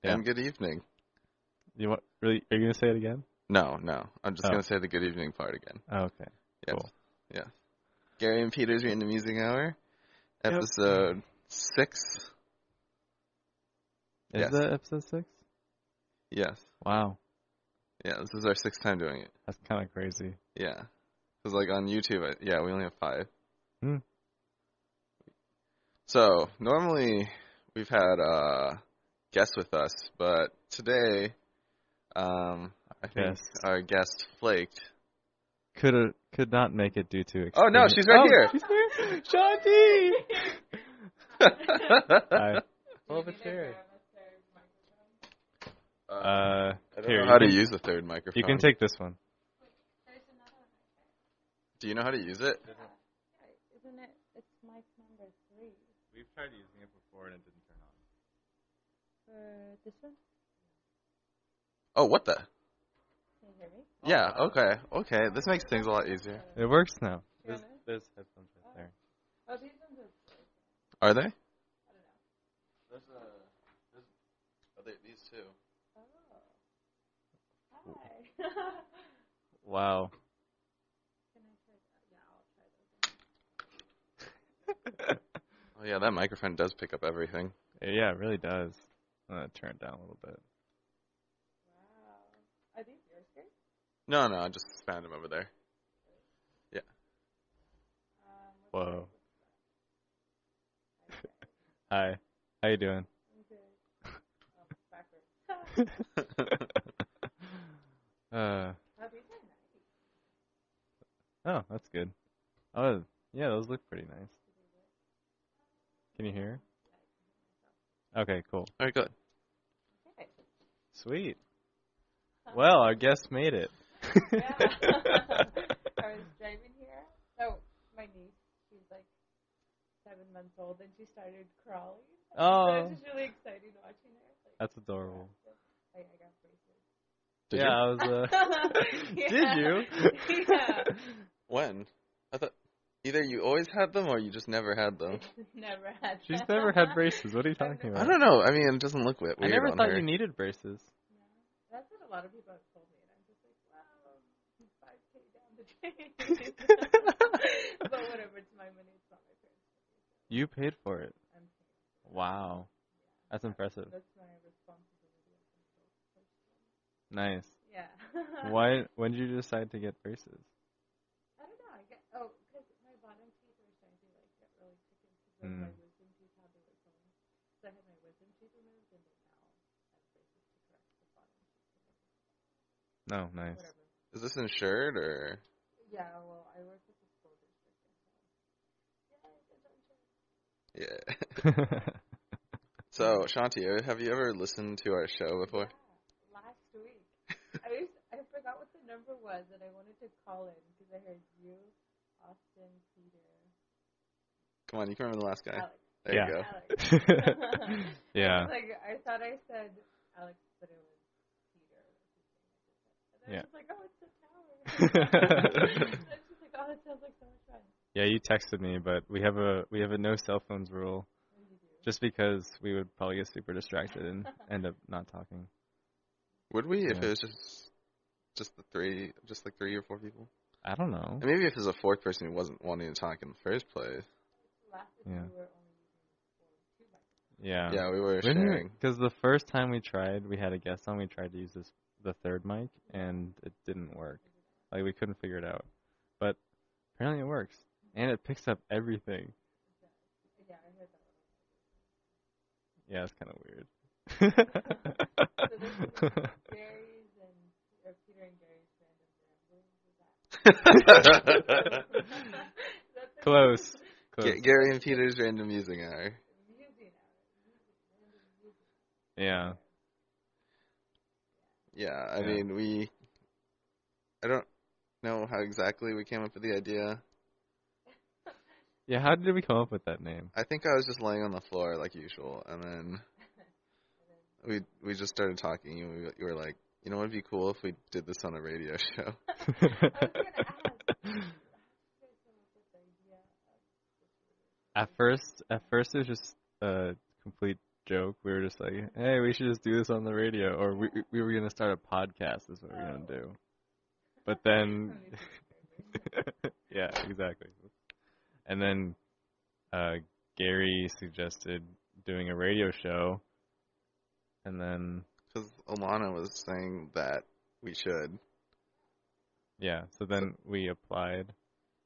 Yeah. and good evening. You want really? Are you gonna say it again? No. I'm just Oh. gonna say the good evening part again. Oh, okay. Yes. Cool. Yes. Gary and Peter's Random Music Hour, Yep. episode 6. Is Yes. that episode 6? Yes. Wow, Yeah, this is our 6th time doing it. that's kind of crazy. Yeah. Because, like, on YouTube, we only have 5. Hmm. So, normally, we've had guests with us, but today, I think our guest flaked. Could not make it due to. Oh, no, she's right here. She's here. Shanti! Hi. Pull up a chair. I don't Here, know how to you can- use the third microphone. You can take this one. Do you know how to use it? Isn't it? It's mic number 3. We've tried using it before and it didn't turn on. For this one? Oh, what the? Can you hear me? Yeah, okay. This makes things a lot easier. It works now. Hear me? There's headphones right there. Oh, these ones are. Are they? I don't know. There's these two. Oh. Hi. Wow. Can I try that? Yeah, I'll try those. Oh yeah, that microphone does pick up everything. Yeah, it really does. I'm gonna turn it down a little bit. Wow. Are these yours, Grace? No, I just found them over there. Yeah. Whoa. Hi. How you doing? I'm good. Oh, backwards. uh. Oh, these are nice. Oh, that's good. Oh, yeah, those look pretty nice. Can you hear? Okay, cool. All right, good. Okay. Sweet. Well, our guest made it. Yeah. I was driving here. So my niece, she's like 7 months old, and she started crawling. Oh. So it's just really exciting watching her. Like, That's adorable. I got braces. Did yeah, you? I was. Yeah. Did you? Yeah. When? I thought either you always had them or you just never had them. Never had. She's never had braces. What are you talking about? I don't know. I mean, it doesn't look weird I never on thought her. you needed braces. That's what a lot of people have told me, and I'm just like, wow, 5K down the drain. But whatever, it's my money. It's not my parents' money. You paid for it. I'm paying for it. Wow. That's impressive. That's my responsibility as an adult person. Nice. Yeah. Why? When did you decide to get braces? I don't know. Because my bottom teeth were starting to get really chicken because my wisdom teeth how they were going. So I had my wisdom teeth removed, and then now I have braces to correct the bottom teeth. No, nice. Whatever. Is this insured or? Yeah. Well, I work with the school district, and so Yeah. So, Shanti, have you ever listened to our show before? Yeah, last week. I forgot what the number was, and I wanted to call in because I heard you, Austin, Peter. Come on, you can remember the last guy. Alex. There Yeah. you go. Alex. Yeah. I thought I said Alex, but it was Peter. And I was just like, oh, it's the tower. I was just like, oh, it sounds like so much fun. Yeah, you texted me, but we have a no cell phones rule. What did you do? Just because we would probably get super distracted and end up not talking. Would we if Yeah. it was just the three, just like 3 or 4 people? I don't know. And maybe if there's a 4th person who wasn't wanting to talk in the first place. Last week Yeah. we were only using 2 microphones. Yeah. Yeah, we were sharing. Because the first time we had a guest on, we tried to use the third mic, and it didn't work. Like, we couldn't figure it out. But apparently it works. And it picks up everything. Yeah, I heard that one. Yeah, it's kind of weird. So this is Gary's and Peter and Gary's random ramblings. Is that Close. Gary and Peter's Random Music Hour. Yeah. Yeah, I Yeah. mean, I don't know how exactly we came up with the idea. Yeah, how did we come up with that name? I think I was just laying on the floor like usual, and then we just started talking, and you were like, you know what would be cool if we did this on a radio show? I was going to ask. At first it was just a complete joke. We were just like, hey, we should just do this on the radio, or we were gonna start a podcast. Is what we were gonna do. But then, yeah, exactly. And then Gary suggested doing a radio show, and then Because Alana was saying that we should. yeah, so then we applied,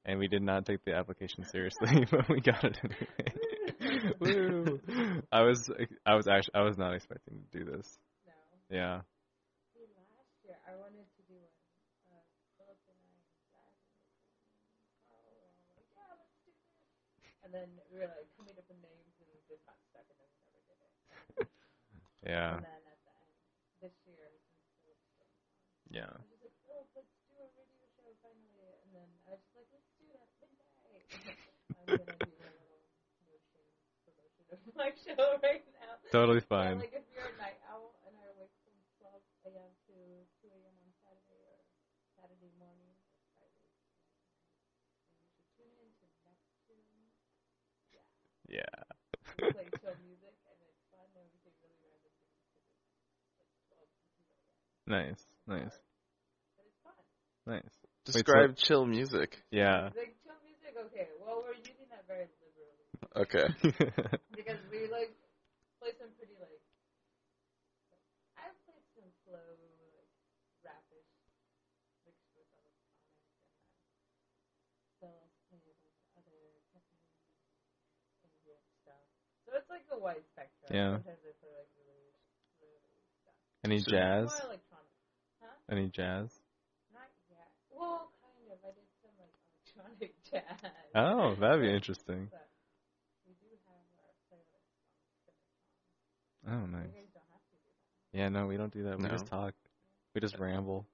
and we did not take the application seriously, but we got it anyway. Woo! I was not expecting to do this. No. Yeah. See, last year I wanted to do one. Philip and I and Zach and Carl were all like, yeah, let's do this. And then we were like coming up with names and we just got stuck and then we never did it. Yeah. And then at the end, this year, since Philip's going on, Yeah. I was just like, Philip, let's do a radio show finally. And then I was just like, let's do it at midnight. I'm going to do a little motion promotion of my show right now. Totally Yeah, fine. like if you're a night owl and are awake from 12 a.m. to 2 a.m. on Saturday or Saturday morning or Friday night, then you should tune in to Neptune. Yeah. We play chill music and it's fun and we say really random things because it's like 12 to 2 a.m. Nice. Nice. But it's fun. Nice. Describe chill music. Yeah. Like chill music, okay. Well, we're using that very liberally Okay. because we like play some pretty like. I've played some slow, like rapish mixed with electronic, and then Phil's played like other techno ambient stuff. So it's like a wide spectrum. Yeah. Sometimes I play like really stuff. Any So- jazz? More electronic. Any jazz? Not yet. Well, kind of. I did some like electronic jazz. Oh, that'd be interesting. But we do have our playlist on Spotify. Oh, You nice. guys don't have to do that. Yeah, no, we don't do that. We No. just talk. We just ramble.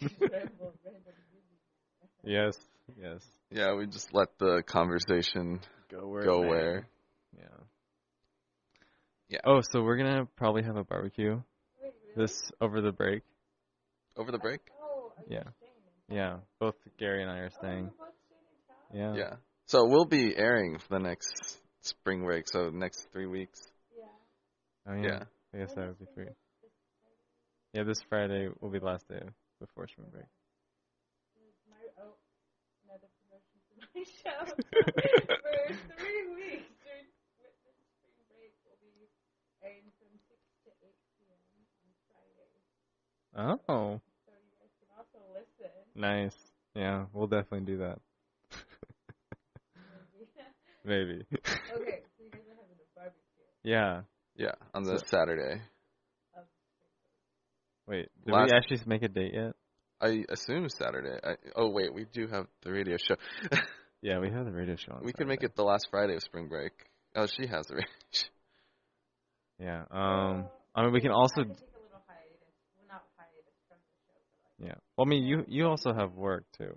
Random music. Yes. Yes. Yeah, we just let the conversation Go where. go it may. where. Yeah. Yeah. Oh, so we're gonna probably have a barbecue Wait, really? this over the break. Over the break? Oh, are you Yeah. staying in Yeah. town? Both Gary and I are Oh, staying. you're both staying in town? Yeah. Yeah. So we'll be airing for the next spring break, so next 3 weeks. Yeah. Oh yeah. Yeah. I guess When that is would be spring free. break? This Friday? Yeah, this Friday will be the last day before spring break. Another promotion for my show. For 3 weeks during Whitman spring break, we'll be airing from 6 to 8 p.m. on Friday. Oh, So you guys can also listen. nice. Yeah, we'll definitely do that. Maybe. Maybe. Okay, so you guys are having a barbecue Yeah. Yeah, on the So- Saturday. of Wait, did Last- we actually make a date yet? I assume Saturday. Oh, wait, we do have the radio show. Yeah, we have the radio show on We could make Saturday. it the last Friday of spring break. Oh, she has the radio show. Yeah. Well, I mean, we can also. I can take a little hiatus. Well, not hiatus from the show, but like. Yeah. Well, I mean, you also have work too,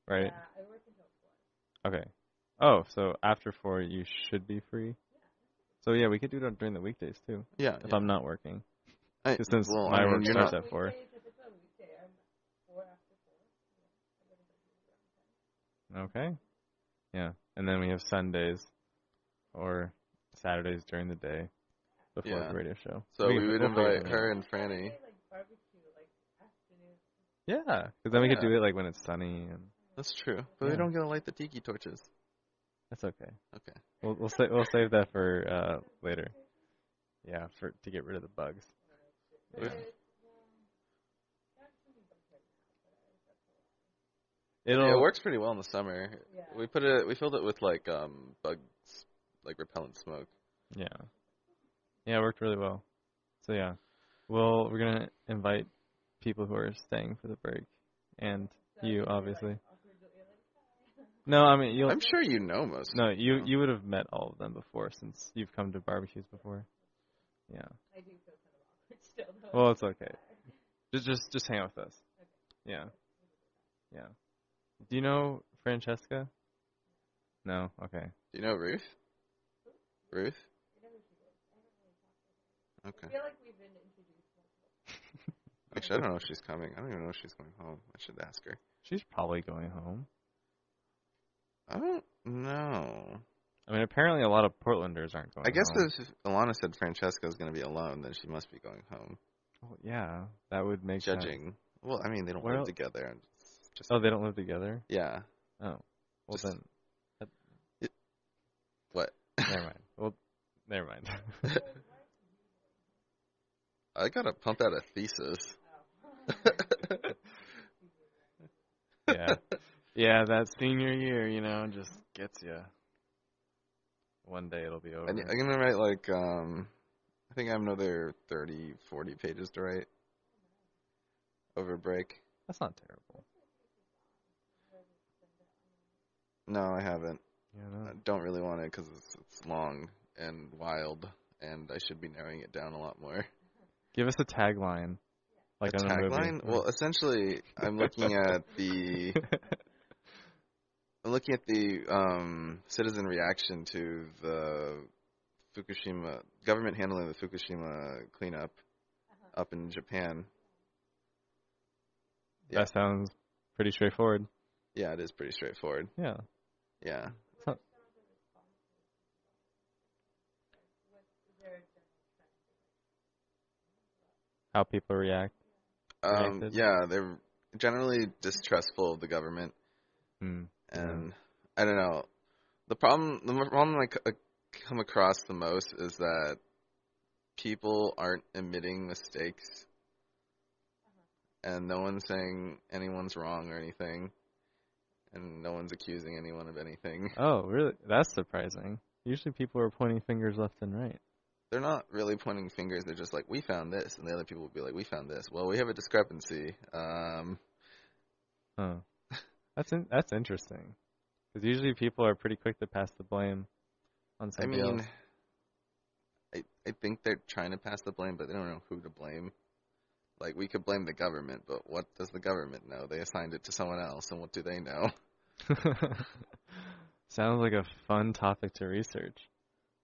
right? Yeah, I work until 4. Okay. Oh, so after 4 you should be free. So yeah, we could do it during the weekdays too, Yeah. if I'm not working. I, since well, my I mean, work you're starts not. at 4. Weekdays, if it's a weekday, I'm 4 after 4. Okay. Yeah, and then we have Sundays or Saturdays during the day before Yeah. the radio show. So we can- would we'll figure invite something her out. and Franny. Like barbecue, like afternoon. Yeah, because then we could Yeah. do it like when it's sunny, and That's true. But Yeah. we don't get to light the tiki torches. that's okay. Okay. We'll save that for later. Yeah, to get rid of the bugs. But Yeah. not too many bugs right now, but that's a lot. It'll. Yeah, it works pretty well in the summer. Yeah. We filled it with like bugs, like repellent smoke. Yeah. Yeah, it worked really well. So yeah, we're gonna invite people who are staying for the break, and So you you're, obviously. Like, awkwardly, like, No, I mean you'll. I'm sure you know most. No, of them. you would have met all of them before since you've come to barbecues before. Yeah. I do feel kind of awkward still, though. Well, it's okay. Just hang out with us. Okay. Yeah. Yeah. Do you know Francesca? No. Okay. Do you know Ruth? Ruth? I know who she is. I haven't really talked to her. Okay. I feel like we've been introduced multiple times. Actually, I don't know if she's coming. I don't even know if she's going home. I should ask her. She's probably going home. I don't know. I mean, apparently a lot of Portlanders aren't going I guess home. if Alana said Francesca's going to be alone, then she must be going home. Well, yeah, that would make sense. Judging. Well, I mean, they don't Well- live together. Just Oh, they don't live together? yeah. Oh. Well, Just- then, What? never mind. Well, never mind. I gotta pump out a thesis. Yeah. Yeah, that senior year, just gets you. One day it'll be over. I'm gonna write like I think I have another 30, 40 pages to write over break. That's not terrible. No, I haven't. Yeah, I don't really want it because it's long and wild, and I should be narrowing it down a lot more. Give us a tagline. Like A on a movie. tagline? Well, essentially, I'm looking at the citizen reaction to the Fukushima government handling the Fukushima cleanup up in Japan. Yeah. That sounds pretty straightforward. Yeah, it is pretty straightforward. Yeah. Yeah. How people react. Reacted? Yeah, they're generally distrustful of the government, and I don't know. The problem I come across the most is that people aren't admitting mistakes, and no one's saying anyone's wrong or anything, and no one's accusing anyone of anything. Oh, really? That's surprising. Usually people are pointing fingers left and right. They're not really pointing fingers. They're just like, we found this, and the other people will be like, we found this. Well, we have a discrepancy. Huh. That's interesting. Because usually people are pretty quick to pass the blame on I somebody mean, else. I think they're trying to pass the blame, but they don't know who to blame. Like, we could blame the government, but what does the government know? They assigned it to someone else, and what do they know? Sounds like a fun topic to research.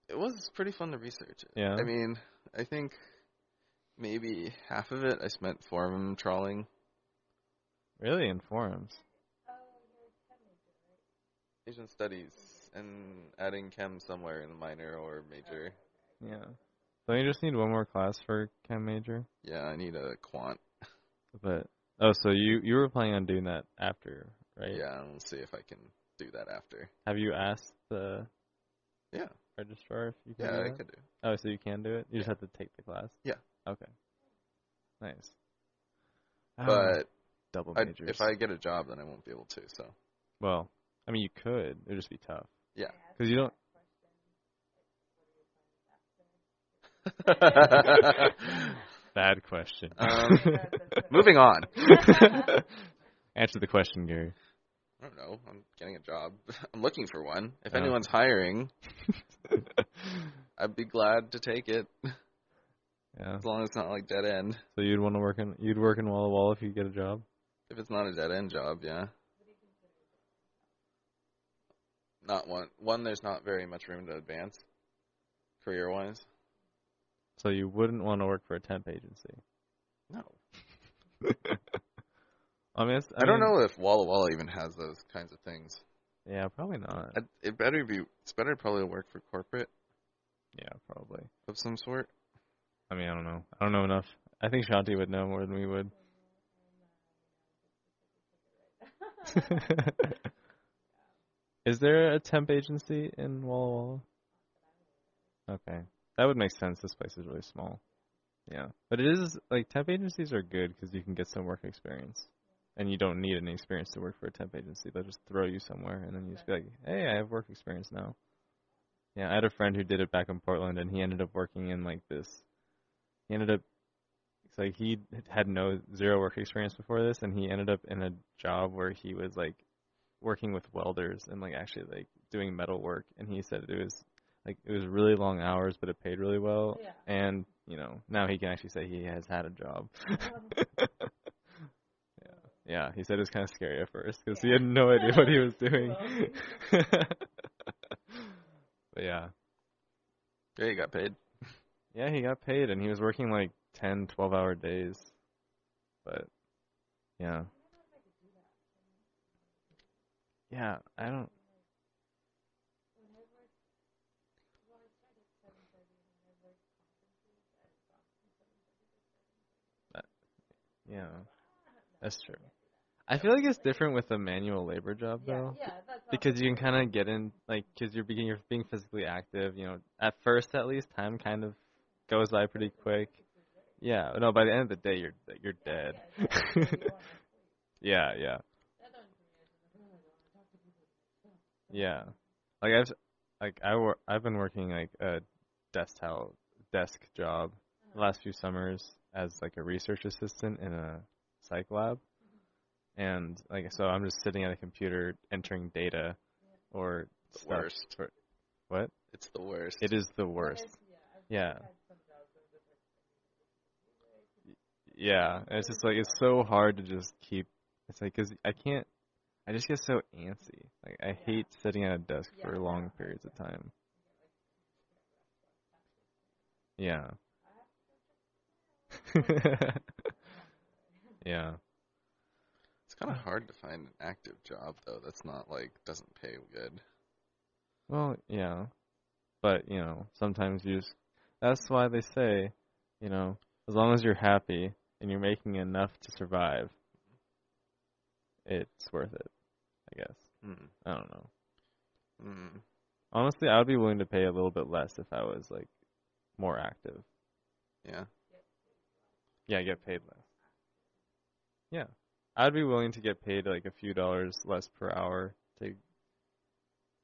It was pretty fun to research. Yeah. I mean, I think maybe half of it I spent forum trawling. Really, in forums. Asian studies, and adding chem somewhere in the minor or major. Yeah. Don't you just need one more class for chem major? Yeah, I need a quant. But so you were planning on doing that after, right? Yeah, and we'll see if I can do that after. Have you asked the Yeah. registrar if you can Yeah, do I that? could do. Oh, so you can do it? You just Yeah. have to take the class? Yeah. Okay. Nice. But double I, majors. if I get a job, then I won't be able to, so. Well, I mean, you could. It would just be tough. Yeah. Because you don't... Bad question. Moving on. Answer the question, Gary. I don't know. I'm getting a job. I'm looking for one. If Oh. anyone's hiring, I'd be glad to take it, Yeah. as long as it's not like dead end. So you'd want to work in Walla Walla if you get a job? If it's not a dead end job, yeah. Not one. One, there's not very much room to advance, career-wise. So you wouldn't want to work for a temp agency? No. I mean, I don't know if Walla Walla even has those kinds of things. Yeah, probably not. It's better to probably work for corporate Yeah, probably. of some sort. I mean, I don't know. I don't know enough. I think Shanti would know more than we would. Is there a temp agency in Walla Walla? Okay. That would make sense. This place is really small. Yeah. But it is, like, temp agencies are good because you can get some work experience. And you don't need any experience to work for a temp agency. They'll just throw you somewhere, and then you just be like, hey, I have work experience now. Yeah, I had a friend who did it back in Portland, and he ended up working in, like, this. It's like he had zero work experience before this, and he ended up in a job where he was, like, working with welders and, like, actually, like, doing metal work. And he said it was really long hours, but it paid really well. Yeah. And, now he can actually say he has had a job. Yeah, he said it was kind of scary at first because he had no idea what he was doing. But yeah. Yeah, you got paid. Yeah, he got paid, and he was working like 10, 12-hour days. But, yeah. Yeah, I don't... Yeah, that's true. I feel like it's different with a manual labor job though, because you can kind of get in, like, because you're being physically active. You know, at first at least, time kind of goes by pretty quick. Yeah, no, by the end of the day, you're dead. Yeah, yeah, yeah. Like I've been working like a desk job the last few summers as like a research assistant in a psych lab. And like so I'm just sitting at a computer entering data or The stuff. worst. What? It's the worst. It is the worst. Yeah. Yeah. And it's just like it's so hard to just keep. It's like 'cause I just get so antsy. Like I hate sitting at a desk for long periods of time. Yeah. Yeah. It's kind of hard to find an active job though. That's not like doesn't pay good. Well, yeah. But, you know, sometimes you just, that's why they say, you know, as long as you're happy and you're making enough to survive, it's worth it, I guess. I don't know. Honestly, I would be willing to pay a little bit less if I was, like, more active. Yeah. Yeah, get paid less. Yeah. I'd be willing to get paid, like, a few dollars less per hour to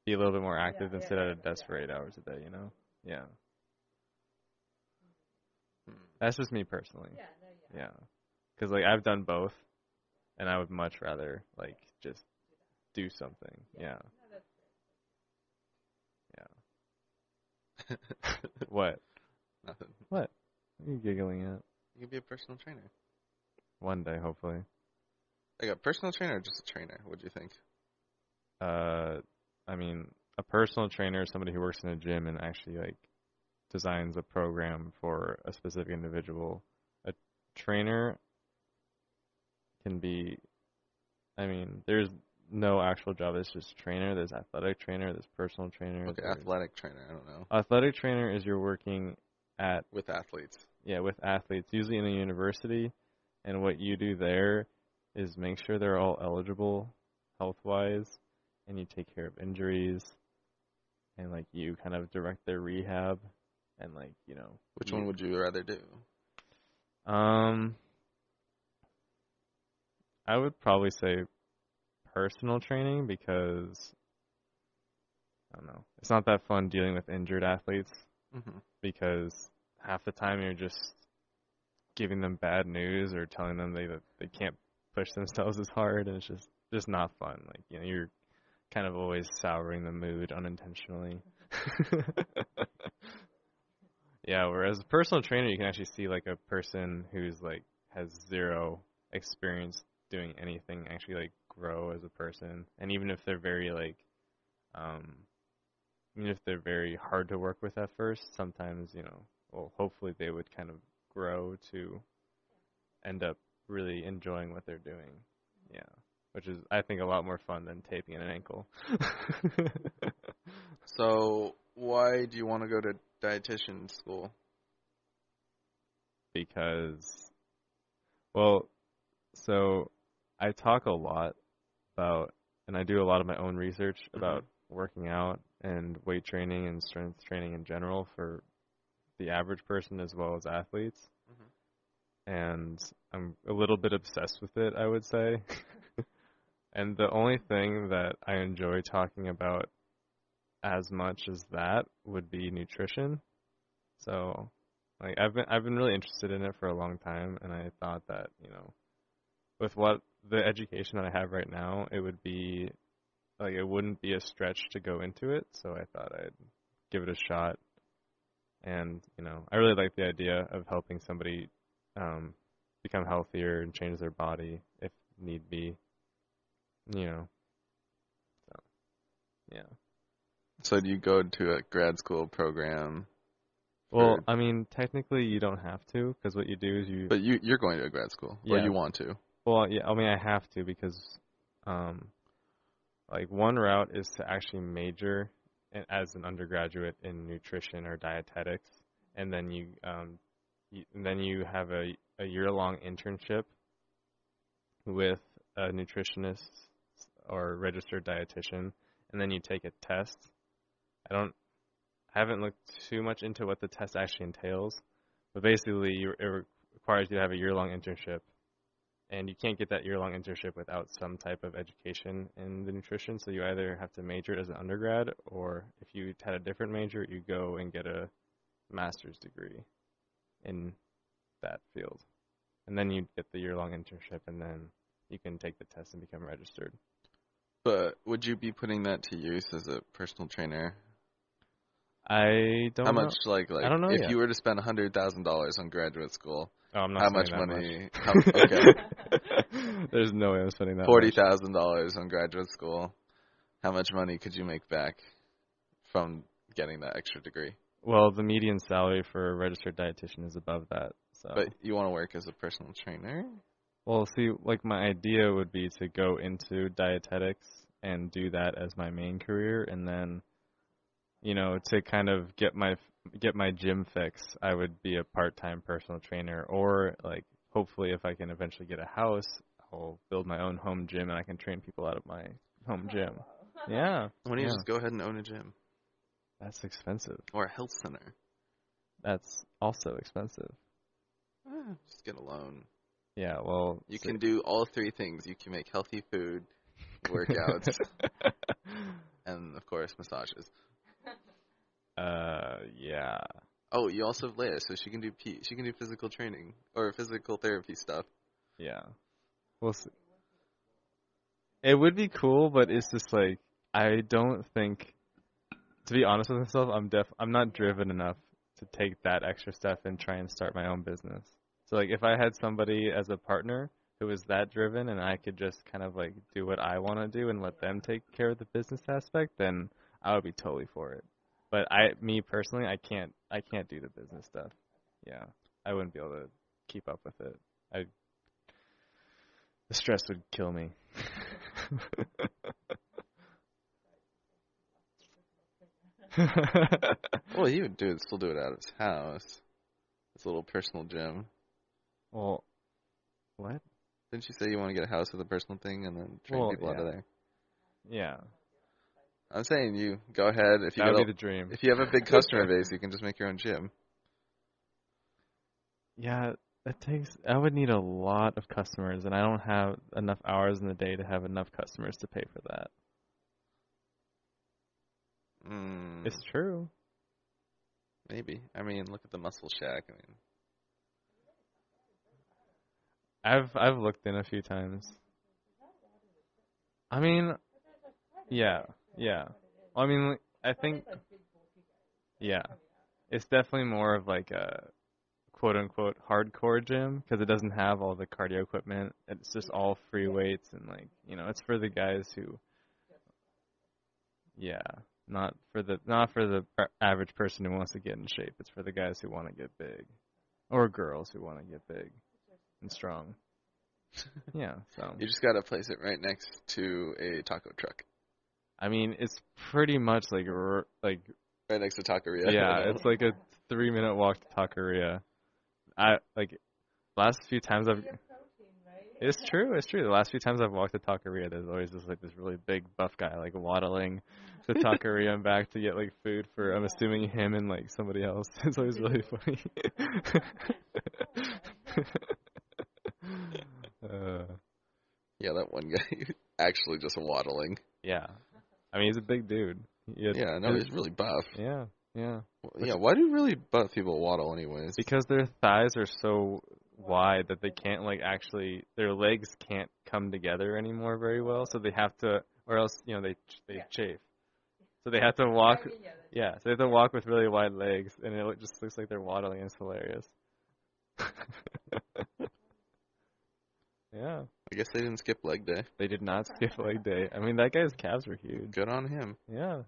be a little bit more active than sit at a desk for 8 hours a day, you know? Yeah. That's just me personally. Yeah. Because, like, I've done both, and I would much rather, like, just do something. Yeah. Yeah. What? Nothing. What? What are you giggling at? You could be a personal trainer. One day, hopefully. Like a personal trainer or just a trainer? What do you think? I mean, a personal trainer is somebody who works in a gym and actually, like, designs a program for a specific individual. A trainer can be, I mean, there's no actual job. It's just trainer. There's athletic trainer. There's personal trainer. Okay, athletic trainer. I don't know. Athletic trainer is you're working with athletes. Yeah, with athletes, usually in a university. And what you do there is make sure they're all eligible health-wise, and you take care of injuries, and, like, you kind of direct their rehab, and, like, you know. Which one would you rather do? I would probably say personal training because, I don't know, it's not that fun dealing with injured athletes because half the time you're just giving them bad news or telling them they can't push themselves as hard, and it's just not fun. Like, you know, you're kind of always souring the mood unintentionally. Yeah, whereas a personal trainer, you can actually see, like, a person who's, like, has zero experience doing anything actually, like, grow as a person. And even if they're very, like, even if they're very hard to work with at first, sometimes, you know, well, hopefully they would kind of grow to end up really enjoying what they're doing. Yeah. Which is, I think, a lot more fun than taping an ankle. So, why do you want to go to dietitian school? Because, well, so I talk a lot about, and I do a lot of my own research about working out and weight training and strength training in general for the average person as well as athletes. And I'm a little bit obsessed with it, I would say. And the only thing that I enjoy talking about as much as that would be nutrition. So, like, I've been really interested in it for a long time, and I thought that, you know, with what the education that I have right now, it would be like, it wouldn't be a stretch to go into it. So I thought I'd give it a shot. And, you know, I really like the idea of helping somebody become healthier and change their body if need be. You know, so, yeah. So do you go to a grad school program? Well, I mean, technically you don't have to, because what you do is you... But you're going to a grad school, or you want to? Well, yeah, I mean, I have to because, like, one route is to actually major as an undergraduate in nutrition or dietetics, and then you have a year-long internship with a nutritionist or registered dietitian, and then you take a test. I haven't looked too much into what the test actually entails, but basically it requires you to have a year-long internship, and you can't get that year-long internship without some type of education in the nutrition, so you either have to major as an undergrad, or if you had a different major, you go and get a master's degree in that field. And then you get the year-long internship, and then you can take the test and become registered. But would you be putting that to use as a personal trainer? I don't know. How much, like I don't know if yet. you were to spend $100,000 on graduate school, I'm not how spending much that money? much. Okay. There's no way I'm spending that $40,000 on graduate school. How much money could you make back from getting that extra degree? Well, the median salary for a registered dietitian is above that. So. But you want to work as a personal trainer? Well, see, like my idea would be to go into dietetics and do that as my main career, and then, you know, to kind of get my gym fix, I would be a part-time personal trainer, or like hopefully if I can eventually get a house, I'll build my own home gym and I can train people out of my home gym. Yeah. Why don't you just go ahead and own a gym? That's expensive. Or a health center. That's also expensive. Just get a loan. Yeah, well... You can do all three things. You can make healthy food, workouts, and, of course, massages. Yeah. Oh, you also have Leia, so she can do physical training, or physical therapy stuff. Yeah. We'll see. It would be cool, but it's just like, I don't think... To be honest with myself, I'm not driven enough to take that extra step and try and start my own business. So like if I had somebody as a partner who was that driven and I could just kind of like do what I want to do and let them take care of the business aspect, then I would be totally for it. But me personally, I can't do the business stuff. Yeah. I wouldn't be able to keep up with it. The stress would kill me. Well, he would still do it out of his house. His little personal gym. Well, what? Didn't you say you want to get a house with a personal thing and then train people out of there? Yeah. I'm saying you go ahead. That would be the dream. If you have a big customer base, you can just make your own gym. Yeah, I would need a lot of customers, and I don't have enough hours in the day to have enough customers to pay for that. It's true. Maybe. I mean, look at the Muscle Shack. I've looked in a few times. I mean, yeah. I mean, I think, yeah, it's definitely more of like a quote-unquote hardcore gym because it doesn't have all the cardio equipment. It's just all free weights and like, you know, it's for the guys who, yeah, not for the average person who wants to get in shape. It's for the guys who want to get big, or girls who want to get big and strong. Yeah, so you just gotta place it right next to a taco truck. I mean, it's pretty much like right next to Taqueria. Yeah, it's like a 3-minute walk to Taqueria. Last few times It's true. The last few times I've walked to Taqueria, there's always just like this really big buff guy like waddling to Taqueria and back to get like food for, I'm assuming, him and like somebody else. It's always really funny. Yeah, that one guy actually just waddling. Yeah. I mean, he's a big dude. He's really buff. Yeah. Yeah, why do really buff people waddle anyways? Because their thighs are so wide that they can't their legs can't come together anymore very well, so they have to, or else, you know, they chafe. So they have to walk, so they have to walk with really wide legs, and it just looks like they're waddling, and it's hilarious. Yeah. I guess they didn't skip leg day. They did not skip leg day. I mean, that guy's calves were huge. Good on him. Yeah.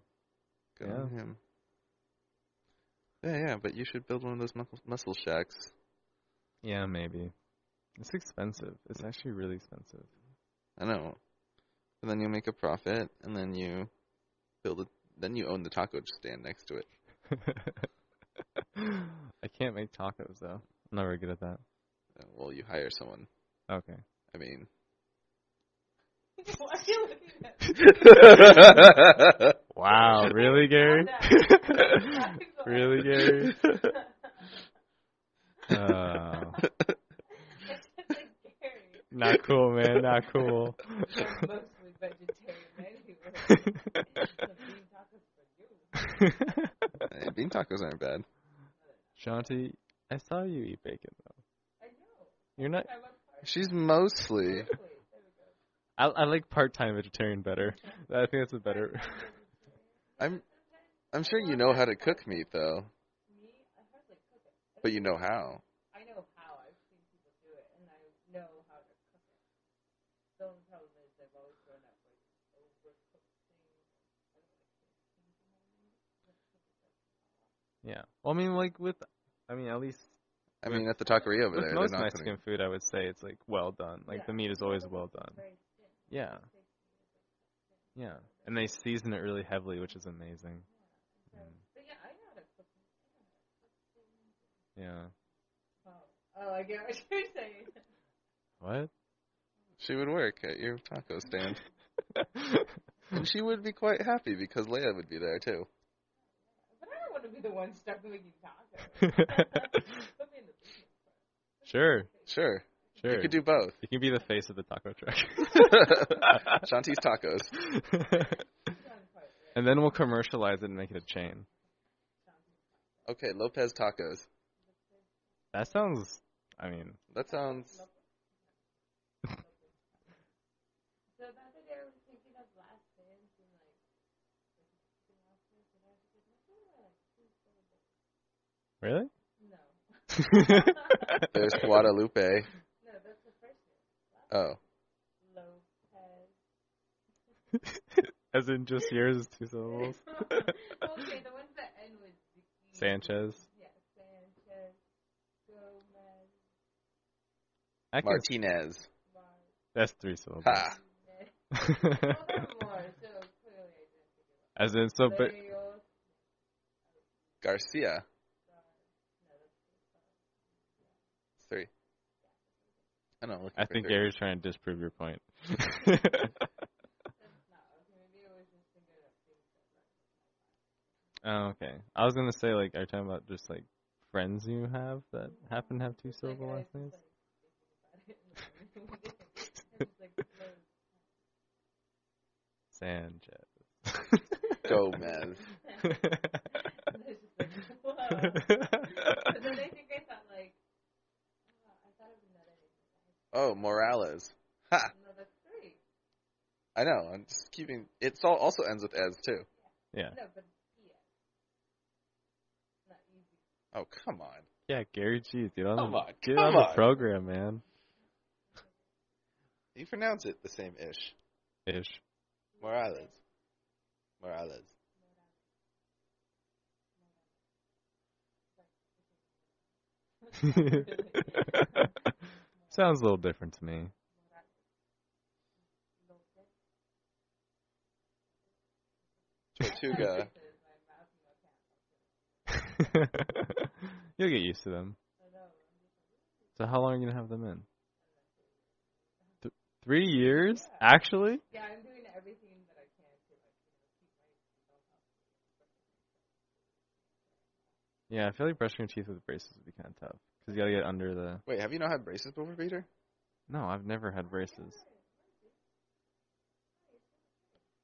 Good on him. Yeah, but you should build one of those muscle shacks. Yeah, maybe. It's expensive. It's actually really expensive. I know. But then you'll make a profit, and then you then you own the taco stand next to it. I can't make tacos, though. I'm not very good at that. Well, you hire someone. Okay. I mean, Why are you looking at me? Wow, really, Gary? Really, Gary? Not cool, man. Not cool. I'm mostly vegetarian anyway. Some bean tacos for you. Hey, bean tacos aren't bad. Shanti, I saw you eat bacon though. I know. You're not. She's mostly. I like part-time vegetarian better. I think that's a better. I'm sure you know how to cook meat though. Me, I hardly cook it. But you know how. I know how. I've seen people do it, and I know how to cook it. The only problem is I've always grown up with overcooked things. I don't like things in my meat. Yeah. Well, I mean, like at least. I mean, at the taqueria over with there, most they're not Mexican food, I would say it's like well done. Like the meat is always well done. Yeah. Yeah. And they season it really heavily, which is amazing. But yeah, I know how to cook. Yeah. Oh, I get what you're saying. What? She would work at your taco stand. And she would be quite happy because Leia would be there too. But I don't want to be the one stuck making tacos. Put me in the business part. Sure. Sure. You could do both. You can be the face of the taco truck. Shanti's Tacos. And then we'll commercialize it and make it a chain. Okay, Lopez Tacos. That sounds, That sounds... So the other day I was thinking of last dance and Really? No. There's Guadalupe. No, that's the first name. Oh. Lopez. As in just yours is 2 syllables? Okay, the ones that end with Sanchez. Yeah, Sanchez. Gomez. Martinez. That's 3 syllables. Ha! Well, there are more, so clearly I didn't think of it. As in, so, but... Garcia. 3. I don't know. I think Gary's trying to disprove your point. Oh, okay. I was gonna say, like, are you talking about just like friends you have that happen to have 2 syllable last names? Sanchez. Gomez. And then I think I thought like, I thought of another name. Oh, Morales. Ha! No, that's 3. I know. I'm just keeping. It also ends with "ez" too. Yeah. No, but yeah. Not easy. Oh, come on. Yeah, Gary G. Get on Come the on. program, man. You pronounce it the same ish. Ish. Morales. Sounds a little different to me. Tortuga. You'll get used to them. So how long are you going to have them in? 3 years? Actually? Yeah, I'm doing everything that I can to keep myself healthy. Yeah, I feel like brushing your teeth with braces would be kind of tough. Because you got to get under the... Wait, have you not had braces before, Peter? No, I've never had braces.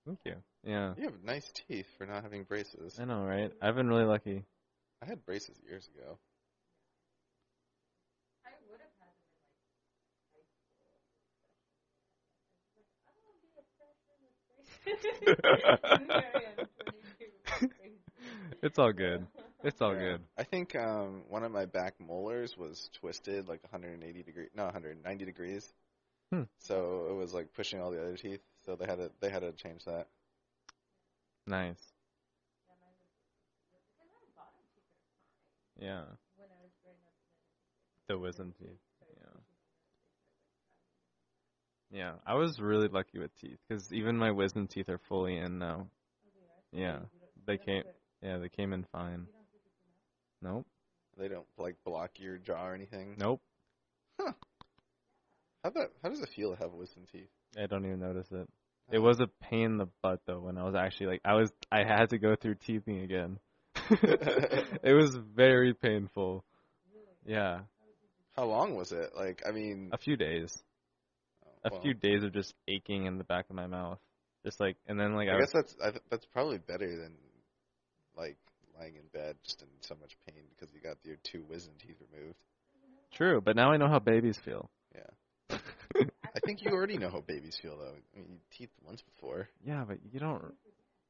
Thank you. Yeah. You have nice teeth for not having braces. I know, right? I've been really lucky. I had braces years ago. I would have had them in high school. I don't want to be a freshman with braces. It's all good. It's all good. I think one of my back molars was twisted like 190 degrees. So it was like pushing all the other teeth. So they had to change that. Nice. Yeah. The wisdom teeth. Yeah. I was really lucky with teeth because even my wisdom teeth are fully in now. Yeah. They came in fine. Nope. They don't like block your jaw or anything. Nope. Huh. How does it feel to have wisdom teeth? I don't even notice it. It was a pain in the butt though when I was actually like I had to go through teething again. It was very painful. Yeah. How long was it? Like, I mean, a few days. A few days of just aching in the back of my mouth. Just like, and then like I guess that's probably better than like lying in bed just in so much pain because you got your 2 wisdom teeth removed. True, but now I know how babies feel. Yeah. I think you already know how babies feel though. I mean, you teethed once before. Yeah, but you don't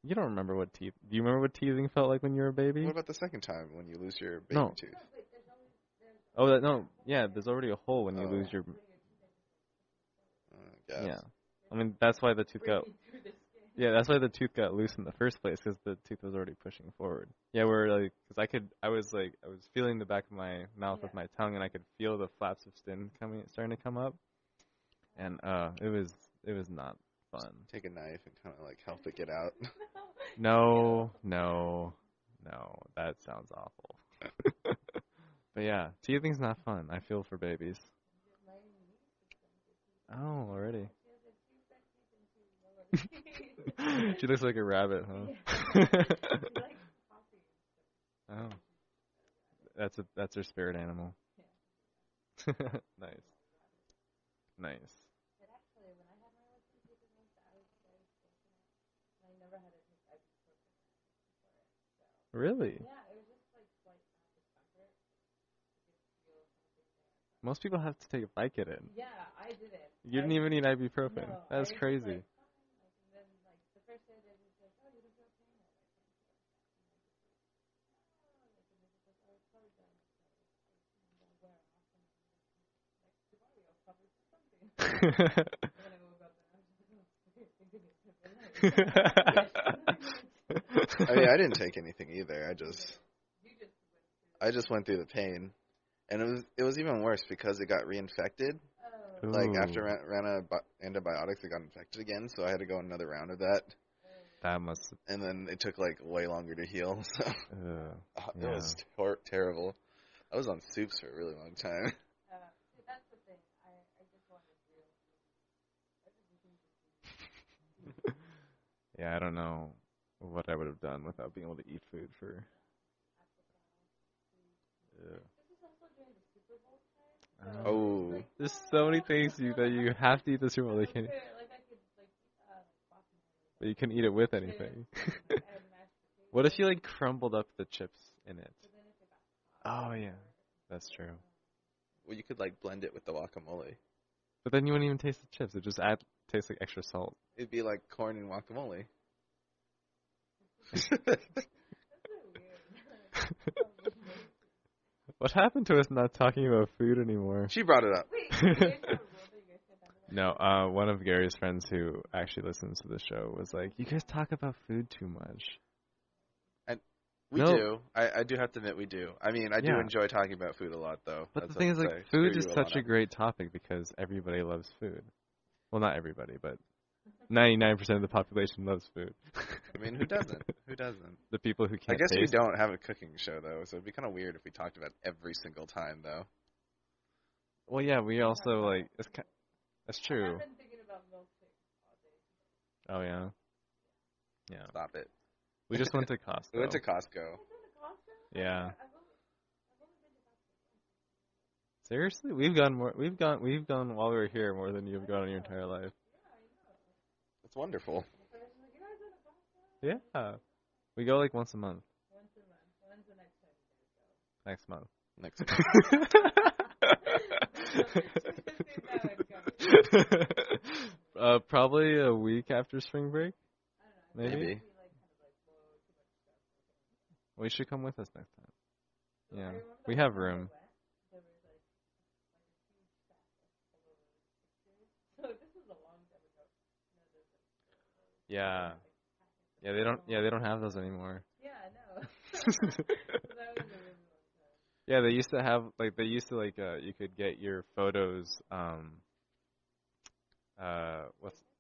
remember what teeth. Do you remember what teething felt like when you were a baby? What about the second time when you lose your baby tooth? Oh, no. Yeah, there's already a hole when you lose your. Yeah, I mean that's why the tooth got. Yeah, that's why the tooth got loose in the first place because the tooth was already pushing forward. Yeah, because I was feeling the back of my mouth with my tongue and I could feel the flaps of skin starting to come up, and it was not fun. Just take a knife and kind of like help it get out. No, that sounds awful. But yeah, teething's not fun. I feel for babies. Oh, already. She looks like a rabbit, huh? Oh, that's her spirit animal. Nice. Really? Most people have to take Vicodin. Yeah, I didn't. You didn't even need ibuprofen. No, that's crazy. I mean, I didn't take anything either. I just went through the pain, and it was even worse because it got reinfected. Ooh. Like after I ran out of antibiotics, it got infected again, so I had to go another round of that. That must. And then it took like way longer to heal. So it was terrible. I was on soups for a really long time. That's the thing. I just wanted to. Yeah, I don't know what I would have done without being able to eat food for. This is also during the Super Bowl time. There's so many things that you have to eat the Super Bowl. But you can eat it with anything. What if you like crumbled up the chips in it? Oh yeah, that's true. Well, you could like blend it with the guacamole. But then you wouldn't even taste the chips. It just tastes like extra salt. It'd be like corn and guacamole. What happened to us not talking about food anymore? She brought it up. No, one of Gary's friends who actually listens to the show was like, "You guys talk about food too much." We do. I do have to admit we do. I mean, I do enjoy talking about food a lot, though. But the thing is, like, food is such a great topic because everybody loves food. Well, not everybody, but 99% of the population loves food. I mean, who doesn't? Who doesn't? The people who can't I guess taste. We don't have a cooking show, though, so it'd be kind of weird if we talked about every single time, though. Well, yeah, we also, like, that's true. I've been thinking about milkshakes Oh, all day. yeah? Yeah. Stop it. We just went to Costco. We went to Costco. Yeah. Seriously? We've gone while we were here more than you've gone in your entire life. That's wonderful. Yeah. We go like once a month. Once a month. When's the next time Next month. Probably a week after spring break. Maybe. Well, you should come with us next time. Yeah, we have room. Yeah. Yeah, they don't have those anymore. Yeah, I know. Yeah, they used to you could get your photos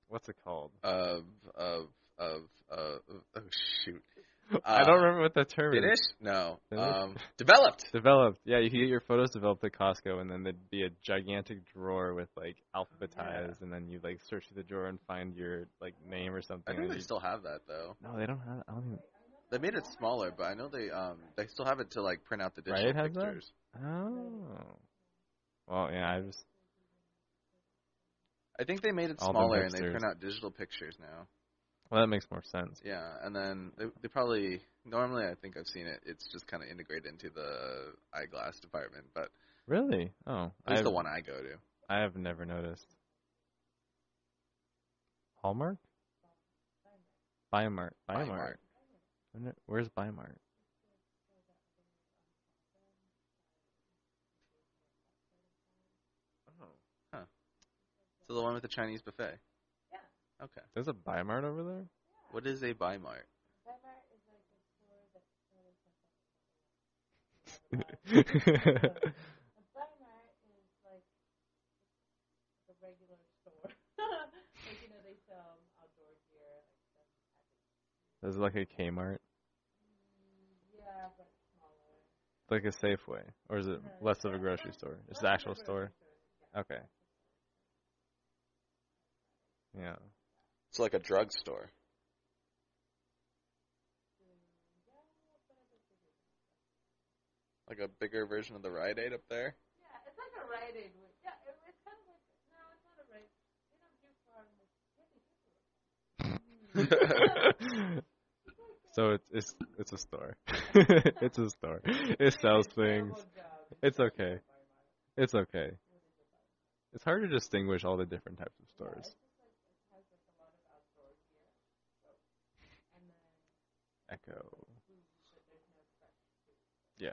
what's it called? Oh shoot. I don't remember what the term is. Finished? No. Finished? Developed. Developed. Yeah, you can get your photos developed at Costco, and then there'd be a gigantic drawer with like alphabetized, and then you like search through the drawer and find your like name or something. I think they still have that though. No, they don't have. I don't even. They made it smaller, but I know they still have it to like print out the digital pictures. That? Oh. Well, yeah, I think they made it smaller and they print out digital pictures now. Well, that makes more sense. Yeah, and then they probably normally I think I've seen it. It's just kind of integrated into the eyeglass department, but really, oh, at least the one I go to. I have never noticed. Hallmark? Bimart. Where's Bimart? Oh, huh. So the one with the Chinese buffet. Yeah. Okay. There's a Bimart over there? Yeah. What is a Bimart? Bimart is like a store that a Bimart is like a regular store. Like, you know, they sell outdoor gear. There's like a Kmart? Yeah, but smaller. Like a Safeway? Or is it less of a grocery store? It's the actual store? Okay. Yeah. It's like a drugstore. Like a bigger version of the Rite Aid up there? Yeah, it's like a Rite Aid. Yeah, it's kind of like, no, it's not a Rite Aid. You're not too far in this. So it's a store. It's a store. It sells things. It's okay. It's okay. It's hard to distinguish all the different types of stores. Echo. Yeah.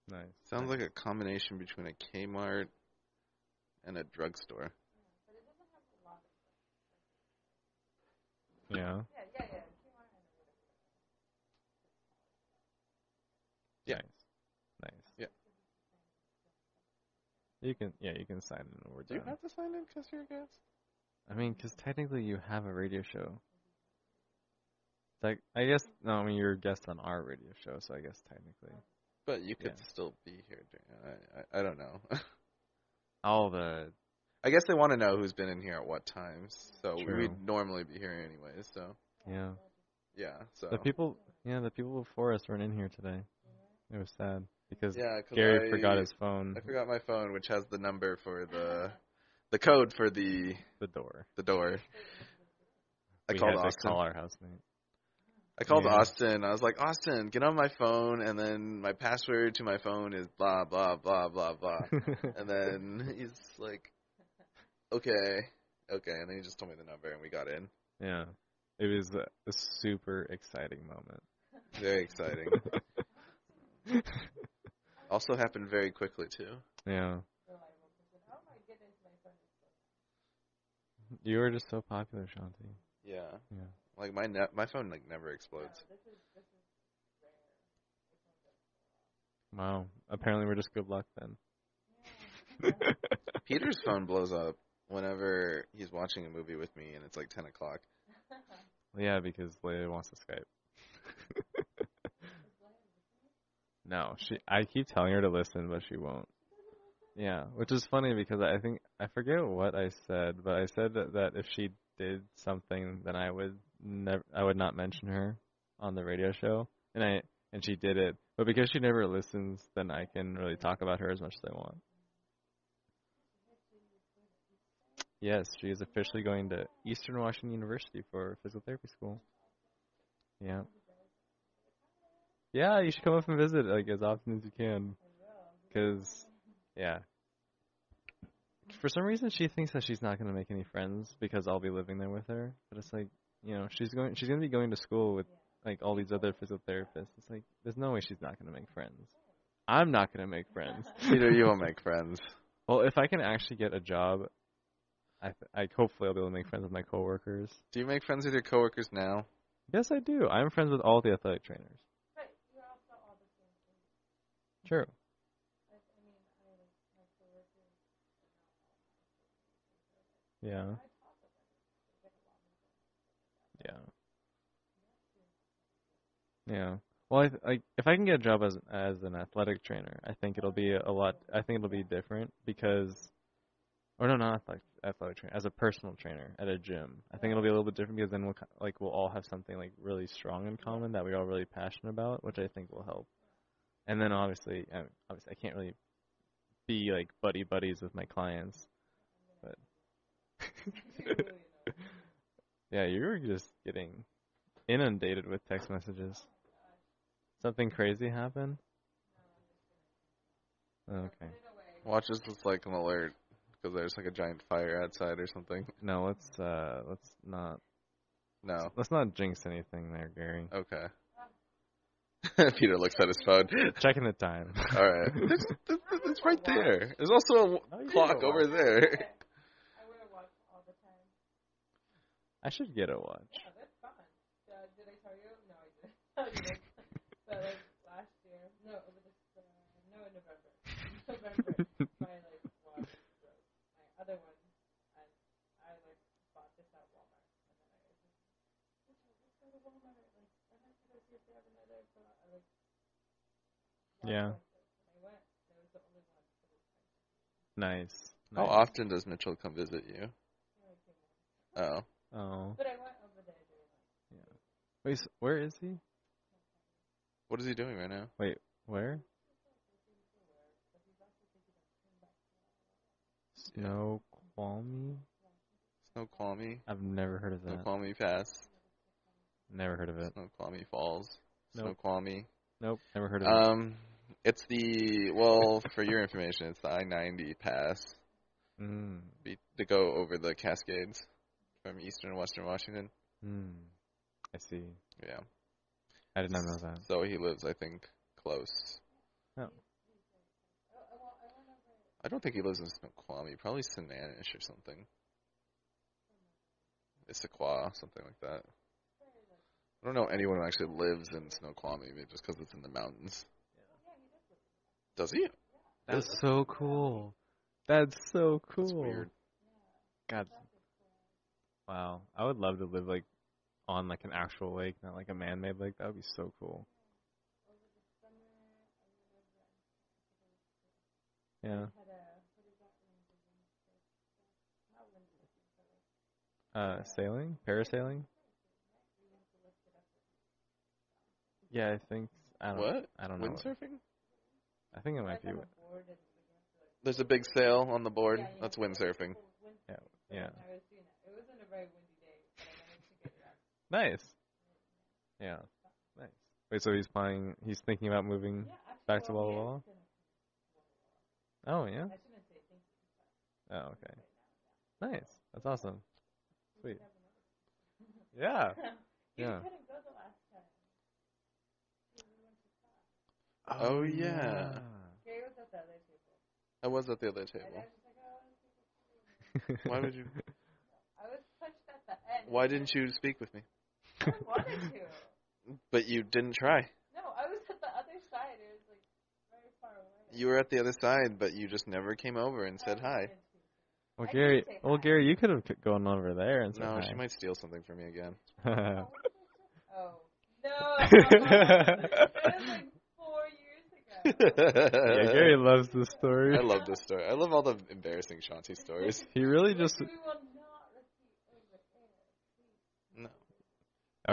Nice. Sounds like a combination between a Kmart and a drugstore. Yeah. Yeah. Nice. Yeah. You can sign in when we're done. Do you have to sign in because you're a guest? I mean, because technically you have a radio show. It's like, I guess, no, I mean, you're a guest on our radio show, so I guess technically. But you could still be here. I don't know. I guess they want to know who's been in here at what times. So we'd normally be here anyways, so. Yeah. Yeah, so. The people before us weren't in here today. It was sad because cause Gary forgot his phone. I forgot my phone, which has the number for the code for the door. The door. I called Austin. To call our housemate. I called Austin. I was like, Austin, get on my phone, and then my password to my phone is blah, blah, blah, blah, blah. And then he's like, okay. And then he just told me the number, and we got in. Yeah. It was a super exciting moment. Very exciting. Also happened very quickly, too. Yeah. You were just so popular, Shanti. Yeah. Like my phone like never explodes. Wow. Apparently we're just good luck then. Peter's phone blows up whenever he's watching a movie with me and it's like 10 o'clock. Yeah, because Leia wants to Skype. No, I keep telling her to listen, but she won't. Yeah, which is funny because I forget what I said, but I said that if she did something, then I would not mention her on the radio show, and she did it. But because she never listens, then I can really talk about her as much as I want. Yes, she is officially going to Eastern Washington University for physical therapy school. Yeah. Yeah, you should come up and visit like as often as you can. Because, yeah. For some reason, she thinks that she's not going to make any friends because I'll be living there with her. But it's like, you know, she's going to be going to school with like all these other physical therapists. It's like, there's no way she's not going to make friends. I'm not going to make friends. Peter, you won't make friends. Well, if I can actually get a job, I hopefully I'll be able to make friends with my coworkers. Do you make friends with your coworkers now? Yes, I do. I'm friends with all the athletic trainers. But you're also all the same age. True. Yeah. Yeah. Well, like if I can get a job as an athletic trainer, I think it'll be a lot. I think it'll be different because, or no, not athletic trainer, as a personal trainer at a gym. I think it'll be a little bit different because then we'll all have something like really strong in common that we're all really passionate about, which I think will help. And then obviously I can't really be like buddies with my clients, but yeah, you're just getting inundated with text messages. Something crazy happened? Okay. Watch this with like an alert because there's like a giant fire outside or something. No, let's not. No. Let's not jinx anything there, Gary. Okay. Peter looks at his phone. Checking the time. All right. It's right there. There's also a clock over there. I wear a watch all the time. I should get a watch. Yeah, that's fun. Did I tell you? No, I didn't. So like last year, no, over this, no, in November, my like watch broke. My other one, and I like bought this at Walmart, and then I was like, let's go to Walmart. Like, I have to go see if they have another. So I like. Yeah. I went. There was the only one for this time. Nice. How often does Mitchell come visit you? Oh. Oh. But I went over there during like. Yeah. Wait, where is he? What is he doing right now? Wait, where? Snoqualmie? Snoqualmie. I've never heard of that. Snoqualmie Pass. Never heard of it. Snoqualmie Falls. Nope. Snoqualmie. Nope, never heard of it. It's the, well, for your information, it's the I-90 pass to go over the Cascades from eastern and western Washington. I see. Yeah. I did not know that. So he lives, I think, close. Oh. I don't think he lives in Snoqualmie. Probably Sammamish or something. Issaquah, something like that. I don't know anyone who actually lives in Snoqualmie, maybe just because it's in the mountains. Does he? That's so cool. That's so cool. That's weird. God. Wow. I would love to live like on like an actual lake, not like a man-made lake. That would be so cool. Yeah. Sailing? Parasailing? Yeah, I think. I don't know. Windsurfing? I think it might be. There's a big sail on the board. That's windsurfing. Yeah. It wasn't a very windy day, but I managed to get it out. Nice. Yeah. Nice. Wait, so he's thinking about moving back to Walla Walla? Oh, yeah? Oh, okay. Nice. That's awesome. Sweet. Yeah. Yeah. Oh, yeah. Gary was at the other table. I was at the other table. Why would you? I was pushed at the end. Why didn't you speak with me? I wanted to. But you didn't try. No, I was at the other side. It was like very far away. You were at the other side, but you just never came over and said hi. Well, Gary, you could have gone over there and said hi. No, she might steal something from me again. Oh. No. It was like 4 years ago. Yeah, Gary loves this story. I love this story. I love all the embarrassing Shanti stories. He really just... We will not repeat over No.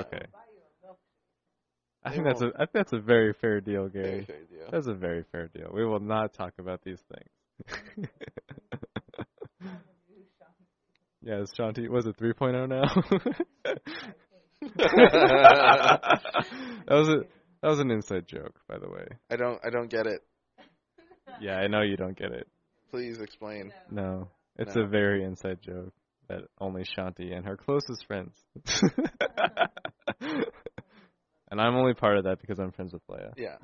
Okay. I think that's a very fair deal, Gary. Very fair deal. That's a very fair deal. We will not talk about these things. Yeah, is Shanti, was it 3.0 now? That was an inside joke, by the way. I don't get it. Yeah, I know you don't get it. Please explain. No, it's No. a very inside joke that only Shanti and her closest friends. And I'm only part of that because I'm friends with Leia. Yeah.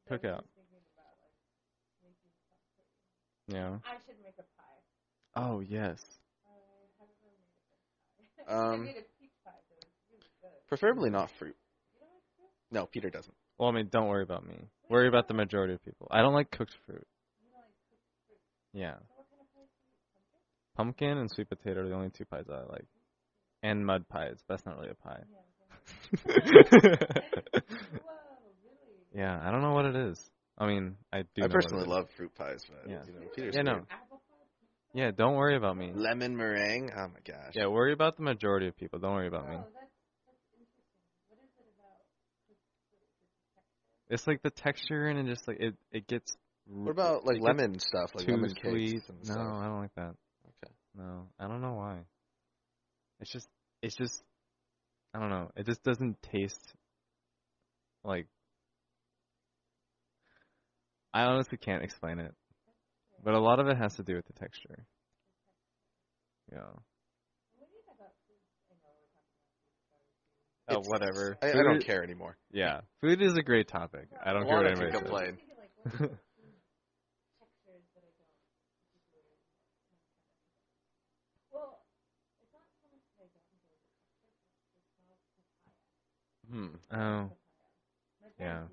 Cookout. Yeah. I should make a pie. Oh, yes. I haven't really made a pie. I made a peach pie, so it's really good. Preferably not fruit. You don't like fruit? No, Peter doesn't. Well, I mean, don't worry about me. Worry about the majority of people. I don't like cooked fruit. You don't like cooked fruit. Yeah. So what kind of pie do you eat? Pumpkin and sweet potato are the only two pies I like. And mud pies. That's not really a pie. Yeah, I don't know what it is. I mean, I do. I personally love fruit pies, but Peter's yeah, no. Yeah, don't worry about me. Lemon meringue. Oh my gosh. Yeah, worry about the majority of people. Don't worry about me. That's interesting. What is it about the texture? It's like the texture and it just like it gets. What about like lemon stuff, like too lemon sweet? cakes and No, stuff? I don't like that. Okay. No, I don't know why. It's just I don't know. It just doesn't taste like. I honestly can't explain it, but a lot of it has to do with the texture. Yeah. Oh, whatever. I don't care anymore. Yeah, food is a great topic. I don't care what anybody says. Complain. Oh. Yeah.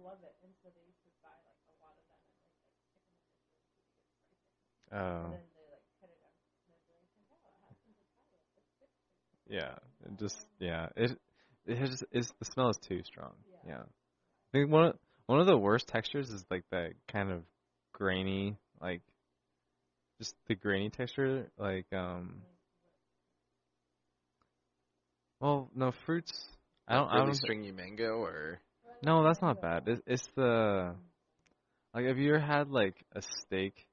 Oh. Yeah. It has the smell is too strong. Yeah. I think one of the worst textures is like that kind of grainy, like just the grainy texture, like well, no fruits. I don't stringy mango or. No, that's not bad. It's the like have you ever had like a steak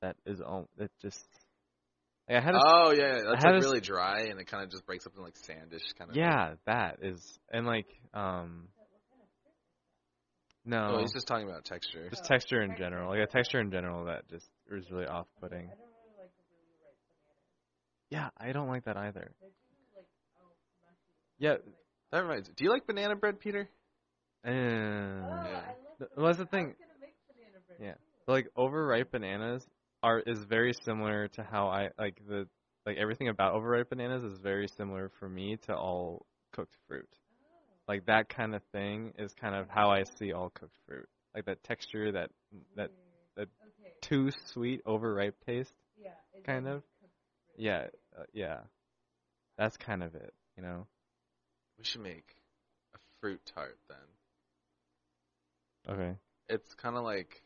that is that just like I had that's like really dry and it kind of just breaks up in like sandish kind of. Yeah, thing. that is and like no. Oh, he's just talking about texture. Just texture in general, like a texture in general that just is really off-putting. Yeah, I don't like that either. Yeah, that reminds me. Do you like banana bread, Peter? Yeah. Well, that's the thing. Yeah, but like overripe bananas is very similar to how I like everything about overripe bananas is very similar for me to all cooked fruit. Like that kind of thing is kind of how I see all cooked fruit. Like that texture, that too sweet overripe taste, kind of. Yeah, yeah. That's kind of it, you know. We should make a fruit tart then. Okay. It's kind of like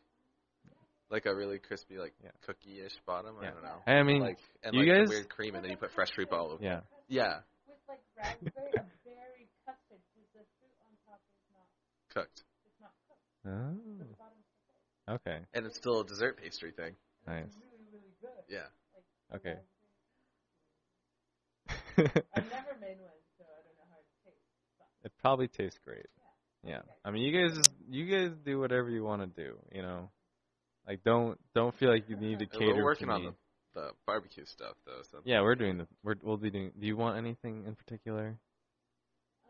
a really crispy, cookie-ish bottom. I don't know. I mean, you guys weird cream, and then you put fresh fruit all over. Yeah. Yeah. With like raspberry, a berry custard, because the fruit on top is not cooked. It's not cooked. Oh. Okay. And it's still a dessert pastry thing. Nice. It's really, really good. Yeah. Okay. I've never made one, so I don't know how it tastes. It probably tastes great. Yeah. I mean, you guys do whatever you want to do, you know. Like don't feel like you need to cater. We're working to me. on the barbecue stuff though. So. Yeah, we'll be doing. Do you want anything in particular?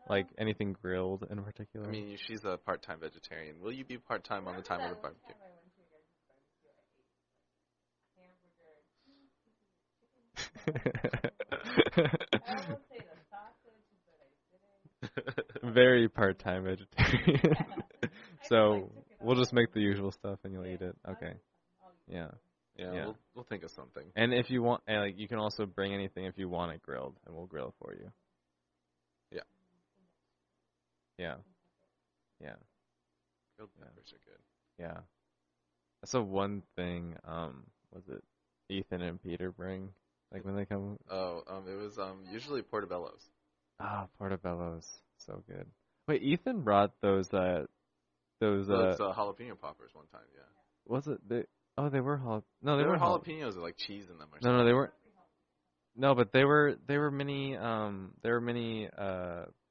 Like anything grilled in particular? I mean, she's a part-time vegetarian. Will you be part-time on the time of the barbecue? Very part-time vegetarian. So we'll just make the usual stuff and you'll eat it. Okay. Yeah. Yeah. We'll think of something. And if you want, like, you can also bring anything if you want it grilled, and we'll grill it for you. Yeah. Yeah. Yeah. Grilled peppers are good. Yeah. That's the one thing. Was it Ethan and Peter bring? Like when they come. Oh, it was usually portobellos. Ah, portobellos, so good. Wait, Ethan brought those it's jalapeno poppers one time. Yeah. Was it? They were No, they were jalapenos with like cheese in them. Or no, they weren't. No, but they were mini